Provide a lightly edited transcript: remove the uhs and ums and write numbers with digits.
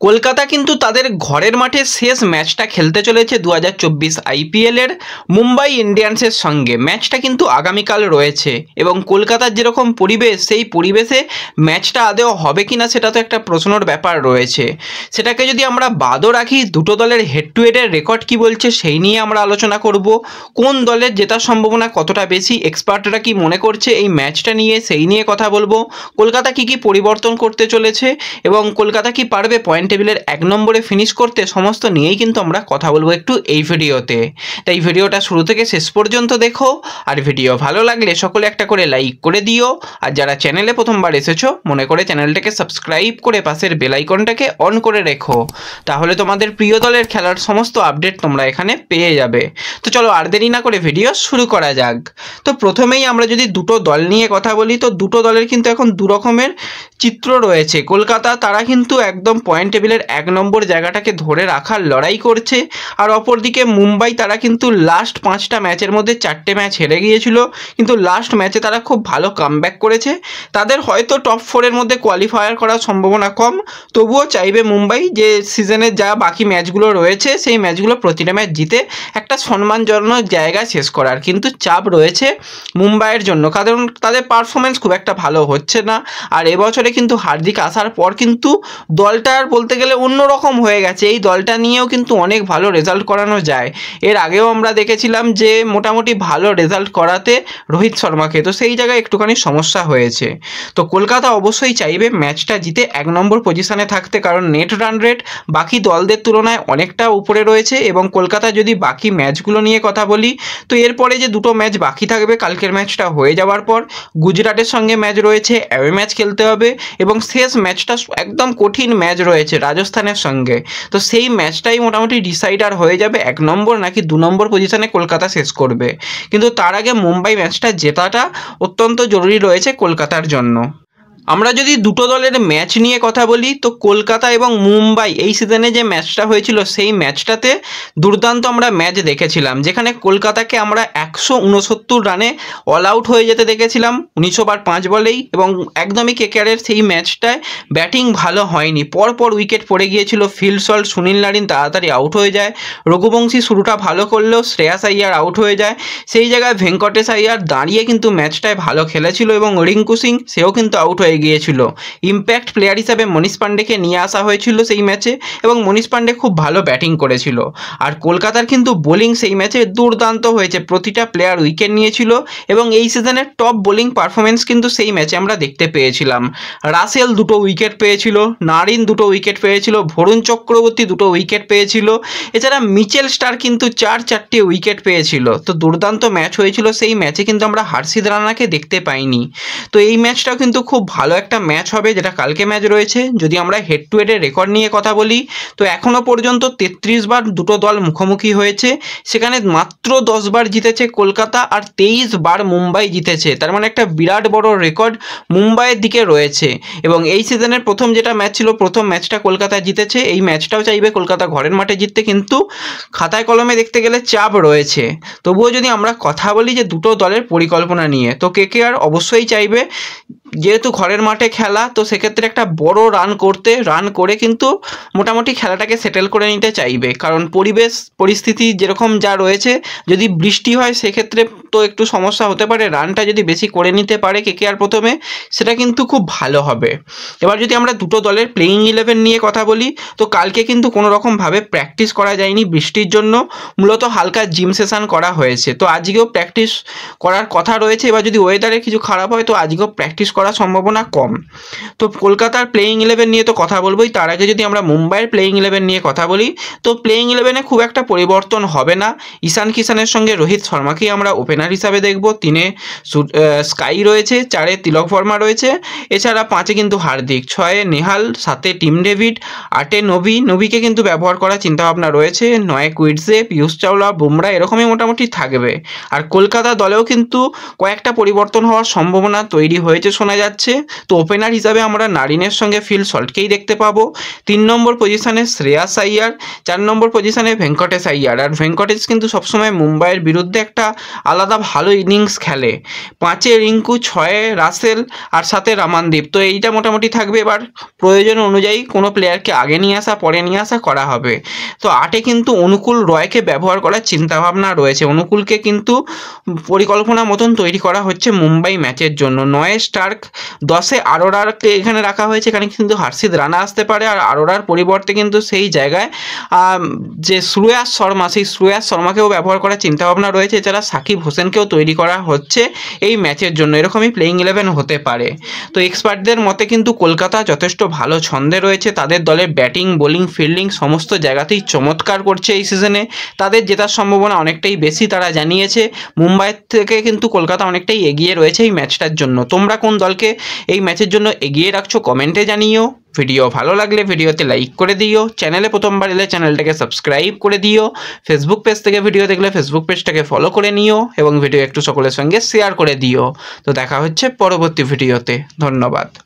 কলকাতা কিন্তু তাদের ঘরের মাঠে শেষ ম্যাচটা খেলতে চলেছে 2024 আইপিএলের মুম্বাই ইন্ডিয়ান্সের সঙ্গে। ম্যাচটা কিন্তু আগামীকাল রয়েছে এবং কলকাতার যেরকম পরিবেশ, সেই পরিবেশে ম্যাচটা আদৌ হবে কিনা সেটা তো একটা প্রশ্নের ব্যাপার রয়েছে। সেটাকে যদি আমরা বাদও রাখি, দুটো দলের হেড টু হেডের রেকর্ড কী বলছে সেই নিয়ে আমরা আলোচনা করব। কোন দলের জেতার সম্ভাবনা কতটা বেশি, এক্সপার্টরা কি মনে করছে এই ম্যাচটা নিয়ে, সেই নিয়ে কথা বলবো। কলকাতা কি কি পরিবর্তন করতে চলেছে এবং কলকাতা কি পারবে পয়েন্ট টেবিলের 1 নম্বরে ফিনিশ করতে, সমস্ত নিয়েই কিন্তু আমরা কথা বলবো একটু এই ভিডিওতে। তাই ভিডিওটা শুরু থেকে শেষ পর্যন্ত দেখো, আর ভিডিও ভালো লাগলে সকলে একটা করে লাইক করে দিও, আর যারা চ্যানেলে প্রথমবার এসেছো মনে করে চ্যানেলটাকে সাবস্ক্রাইব করে পাশের বেল আইকনটাকে অন করে রেখো, তাহলে তোমাদের প্রিয় দলের খেলার সমস্ত আপডেট তোমরা এখানে পেয়ে যাবে। তো চলো আর দেরি না করে ভিডিও শুরু করা যাক। তো প্রথমেই আমরা যদি দুটো দল নিয়ে কথা বলি, তো দুটো দলের কিন্তু এখন দু রকমের চিত্র রয়েছে। কলকাতা তারা কিন্তু একদম পয়েন্ট টেবিলের 1 নম্বর জায়গাটাকে ধরে রাখার লড়াই করছে, আর অপরদিকে মুম্বাই তারা কিন্তু লাস্ট 5টা ম্যাচের মধ্যে 4টে ম্যাচ হেরে গিয়েছিল, কিন্তু লাস্ট ম্যাচে তারা খুব ভালো কামব্যাক করেছে। তাদের হয়তো টপ 4-এর মধ্যে কোয়ালিফায়ার করার সম্ভাবনা কম, তবুও চাইবে মুম্বাই যে সিজনের যা বাকি ম্যাচগুলো রয়েছে সেই ম্যাচগুলো প্রতিটা ম্যাচ জিতে একটা সম্মানজনক জায়গায় শেষ করার। কিন্তু চাপ রয়েছে মুম্বাইয়ের জন্য, কারণ তাদের পারফরমেন্স খুব একটা ভালো হচ্ছে না। আর এবছরে কিন্তু হার্দিক আসার পর কিন্তু দলটার বলতে গেলে অন্যরকম হয়ে গেছে। এই দলটা নিয়েও কিন্তু অনেক ভালো রেজাল্ট করানো যায়। এর আগেও আমরা দেখেছিলাম যে মোটামুটি ভালো রেজাল্ট করাতে রোহিত শর্মাকে, তো সেই জায়গায় একটুখানি সমস্যা হয়েছে। তো কলকাতা অবশ্যই চাইবে ম্যাচটা জিতে 1 নম্বর পজিশনে থাকতে, কারণ নেট রান রেট বাকি দলদের তুলনায় অনেকটা উপরে রয়েছে। এবং কলকাতা যদি বাকি ম্যাচগুলো নিয়ে কথা বলি, তো এরপরে যে দুটো ম্যাচ বাকি থাকবে, কালকের ম্যাচটা হয়ে যাওয়ার পর গুজরাটের সঙ্গে ম্যাচ রয়েছে, অ্যাওয়ে ম্যাচ খেলতে হবে, এবং শেষ ম্যাচটা একদম কঠিন ম্যাচ রয়েছে রাজস্থানের সঙ্গে। তো সেই ম্যাচটাই মোটামুটি ডিসাইডার হয়ে যাবে 1 নম্বর নাকি 2 নম্বর পজিশনে কলকাতা শেষ করবে। কিন্তু তার আগে মুম্বাই ম্যাচটা জেতাটা অত্যন্ত জরুরি রয়েছে কলকাতার জন্য। আমরা যদি দুটো দলের ম্যাচ নিয়ে কথা বলি, তো কলকাতা এবং মুম্বাই এই সিজনে যে ম্যাচটা হয়েছিল সেই ম্যাচটাতে দুর্দান্ত আমরা ম্যাচ দেখেছিলাম, যেখানে কলকাতাকে আমরা 169 রানে অল আউট হয়ে যেতে দেখেছিলাম 19 ওভার 5 বলেই। এবং একদমই কেকেআরের সেই ম্যাচটায় ব্যাটিং ভালো হয়নি, পরপর উইকেট পড়ে গিয়েছিল। ফিল সল্ট, সুনীল নারিন তাড়াতাড়ি আউট হয়ে যায়, রঘুবংশী শুরুটা ভালো করলেও শ্রেয়াস আইয়ার আউট হয়ে যায়। সেই জায়গায় ভেঙ্কটেশ আইয়ার দাঁড়িয়ে কিন্তু ম্যাচটায় ভালো খেলেছিল, এবং রিঙ্কু সিং সেও কিন্তু আউট হয়ে গিয়েছিল। ইম্প্যাক্ট প্লেয়ার হিসাবে মনীষ পান্ডেকে নিয়ে আসা হয়েছিল সেই ম্যাচে, এবং মনীষ পান্ডে খুব ভালো ব্যাটিং করেছিল। আর কলকাতার কিন্তু বোলিং সেই ম্যাচে দুর্দান্ত হয়েছে, প্রতিটা প্লেয়ার উইকেট নিয়েছিল, এবং এই সিজনের টপ বোলিং পারফরমেন্স কিন্তু সেই ম্যাচে আমরা দেখতে পেয়েছিলাম। রাসেল 2টো উইকেট পেয়েছিল, নারিন 2টো উইকেট পেয়েছিল, বরুণ চক্রবর্তী 2টো উইকেট পেয়েছিল, এছাড়া মিচেল স্টার কিন্তু 4-4টে উইকেট পেয়েছিল। তো দুর্দান্ত ম্যাচ হয়েছিল। সেই ম্যাচে কিন্তু আমরা হর্ষিত রানাকে দেখতে পাইনি। তো এই ম্যাচটাও কিন্তু খুব ভালো একটা ম্যাচ হবে, যেটা কালকে ম্যাচ রয়েছে। যদি আমরা হেড টু হেডের রেকর্ড নিয়ে কথা বলি, তো এখনও পর্যন্ত 33 বার দুটো দল মুখোমুখি হয়েছে, সেখানে মাত্র 10 বার জিতেছে কলকাতা আর 23 বার মুম্বাই জিতেছে। তার মানে একটা বিরাট বড় রেকর্ড মুম্বাইয়ের দিকে রয়েছে। এবং এই সিজনের প্রথম যেটা ম্যাচ ছিল, প্রথম ম্যাচটা কলকাতা জিতেছে। এই ম্যাচটাও চাইবে কলকাতা ঘরের মাঠে জিততে, কিন্তু খাতায় কলমে দেখতে গেলে চাপ রয়েছে। তবুও যদি আমরা কথা বলি যে দুটো দলের পরিকল্পনা নিয়ে, তো কেকেআর অবশ্যই চাইবে, যেহেতু ঘরের মাঠে খেলা, তো সেক্ষেত্রে একটা বড় রান করে কিন্তু মোটামুটি খেলাটাকে সেটেল করে নিতে চাইবে। কারণ পরিস্থিতি যেরকম যা রয়েছে, যদি বৃষ্টি হয় সেক্ষেত্রে তো একটু সমস্যা হতে পারে। রানটা যদি বেশি করে নিতে পারে কেকেআর প্রথমে, সেটা কিন্তু খুব ভালো হবে। এবার যদি আমরা দুটো দলের প্লেইং 11 নিয়ে কথা বলি, তো কালকে কিন্তু কোনো রকমভাবে প্র্যাকটিস করা যায়নি বৃষ্টির জন্য, মূলত হালকা জিম সেশন করা হয়েছে। তো আজকেও প্র্যাকটিস করার কথা রয়েছে। এবার যদি ওয়েদারে কিছু খারাপ হয়, তো আজকেও প্র্যাকটিস করার সম্ভাবনা কম। তো কলকাতার প্লেইং 11 নিয়ে তো কথা বলবোই, তার আগে যদি আমরা মুম্বাইয়ের প্লেইং 11 নিয়ে কথা বলি, তো প্লেইং 11-এ খুব একটা পরিবর্তন হবে না। ঈশান কিষানের সঙ্গে রোহিত শর্মাকেই আমরা ওপেনার হিসাবে দেখব। 3-এ স্কাই রয়েছে, 4-এ তিলক বর্মা রয়েছে, এছাড়া 5-এ কিন্তু হার্দিক, 6-এ নেহাল, 7-এ টিম ডেভিড, 8-এ নবিকে কিন্তু ব্যবহার করার চিন্তাভাবনা রয়েছে, 9-এ কুইটসে, পিয়ুষ চাওলা, বুমরা এরকমই মোটামুটি থাকবে। আর কলকাতা দলেও কিন্তু কয়েকটা পরিবর্তন হওয়ার সম্ভাবনা তৈরি হয়েছে শোনা যাচ্ছে। তো ওপেনার হিসাবে আমরা নারিনের সঙ্গে ফিল সল্টকেই দেখতে পাবো। 3 নম্বর পজিশনে শ্রেয়াস আইয়ার, 4 নম্বর পজিশনে ভেঙ্কটেশ আইয়ার। আর ভেঙ্কটেশ কিন্তু সবসময় মুম্বাইয়ের বিরুদ্ধে একটা আলাদা ভালো ইনিংস খেলে। 5-এ রিঙ্কু, 6-এ রাসেল আর 7-এ রামানদীপ। তো এইটা মোটামুটি থাকবে। এবার প্রয়োজন অনুযায়ী কোনো প্লেয়ারকে আগে নিয়ে আসা, পরে নিয়ে আসা করা হবে। তো 8-এ কিন্তু অনুকূল রয়কে ব্যবহার করার চিন্তাভাবনা রয়েছে। অনুকূলকে কিন্তু পরিকল্পনা মতন তৈরি করা হচ্ছে মুম্বাই ম্যাচের জন্য। 9-এ স্টার্ক, 10-এ আরোরাকে এখানে রাখা হয়েছে। এখানে কিন্তু হর্ষিত রানা আসতে পারে, আর আরোরার পরিবর্তে কিন্তু সেই জায়গায় যে শ্রেয়াস শর্মা, সেই শ্রেয়াস শর্মাকেও ব্যবহার করার চিন্তাভাবনা রয়েছে। এছাড়া সাকিব হোসেনকেও তৈরি করা হচ্ছে এই ম্যাচের জন্য। এরকমই প্লেইং 11 হতে পারে। তো এক্সপার্টদের মতে কিন্তু কলকাতা যথেষ্ট ভালো ছন্দে রয়েছে। তাদের দলের ব্যাটিং, বোলিং, ফিল্ডিং সমস্ত জায়গাতেই চমৎকার করছে এই সিজনে। তাদের জেতার সম্ভাবনা অনেকটাই বেশি তারা জানিয়েছে। মুম্বাইয়ের থেকে কিন্তু কলকাতা অনেকটাই এগিয়ে রয়েছে এই ম্যাচটার জন্য। তোমরা কোন দলকে এই ম্যাচের জন্য এগিয়ে রাখছো কমেন্টে জানিও। ভিডিও ভালো লাগলে ভিডিওতে লাইক করে দিও। চ্যানেলে প্রথমবার এলে চ্যানেলটাকে সাবস্ক্রাইব করে দিও। ফেসবুক পেজ থেকে ভিডিও দেখলে ফেসবুক পেজটাকে ফলো করে নিও এবং ভিডিও একটু সকলের সঙ্গে শেয়ার করে দিও। তো দেখা হচ্ছে পরবর্তী ভিডিওতে। ধন্যবাদ।